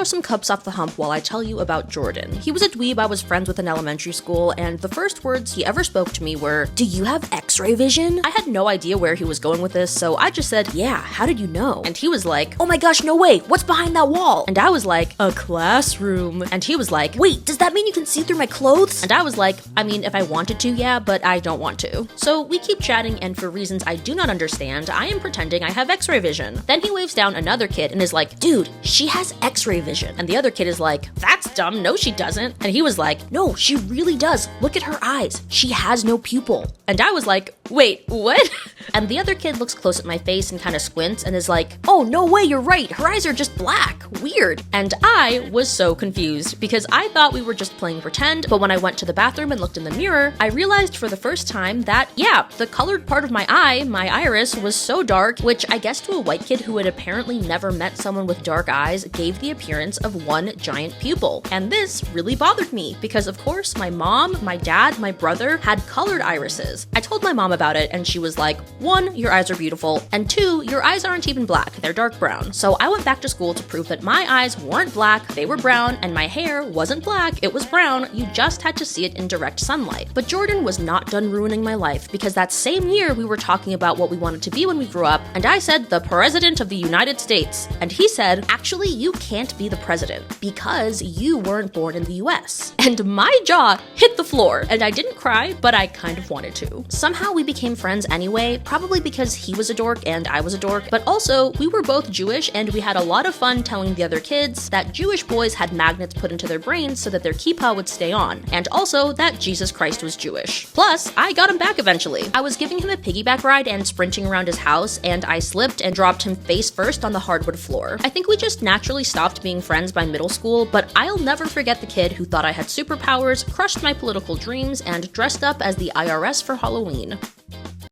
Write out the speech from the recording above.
throw some cups off the hump while I tell you about Jordan. He was a dweeb I was friends with in elementary school, and the first words he ever spoke to me were, "Do you have x-ray vision?" I had no idea where he was going with this, so I just said, "Yeah, how did you know?" And he was like, "Oh my gosh, no way, what's behind that wall?" And I was like, "A classroom." And he was like, "Wait, does that mean you can see through my clothes?" And I was like, "I mean, if I wanted to, yeah, but I don't want to." So we keep chatting, and for reasons I do not understand, I am pretending I have x-ray vision. Then he waves down another kid and is like, "Dude, she has x-ray vision." And the other kid is like, "That's dumb, no she doesn't." And he was like, "No, she really does. Look at her eyes. She has no pupil." And I was like, "Wait, what?" And the other kid looks close at my face and kind of squints and is like, "Oh, no way, you're right. Her eyes are just black. Weird." And I was so confused because I thought we were just playing pretend, but when I went to the bathroom and looked in the mirror, I realized for the first time that, yeah, the colored part of my eye, my iris, was so dark, which I guess to a white kid who had apparently never met someone with dark eyes gave the appearance of one giant pupil. And this really bothered me because, of course, my mom, my dad, my brother had colored irises. I told my mom about it and she was like, 1, your eyes are beautiful, and 2, your eyes aren't even black, they're dark brown. So I went back to school to prove that my eyes weren't black, they were brown, and my hair wasn't black, it was brown, you just had to see it in direct sunlight. But Jordan was not done ruining my life because that same year we were talking about what we wanted to be when we grew up, and I said the President of the United States. And he said, "Actually, you can't be the president because you weren't born in the US." And my jaw hit the floor, and I didn't cry, but I kind of wanted to. Somehow we became friends anyway, probably because he was a dork and I was a dork, but also we were both Jewish and we had a lot of fun telling the other kids that Jewish boys had magnets put into their brains so that their kippah would stay on, and also that Jesus Christ was Jewish. Plus, I got him back eventually. I was giving him a piggyback ride and sprinting around his house, and I slipped and dropped him face first on the hardwood floor. I think we just naturally stopped being friends by middle school, but I'll never forget the kid who thought I had superpowers, crushed my political dreams, and dressed up as the IRS for Halloween.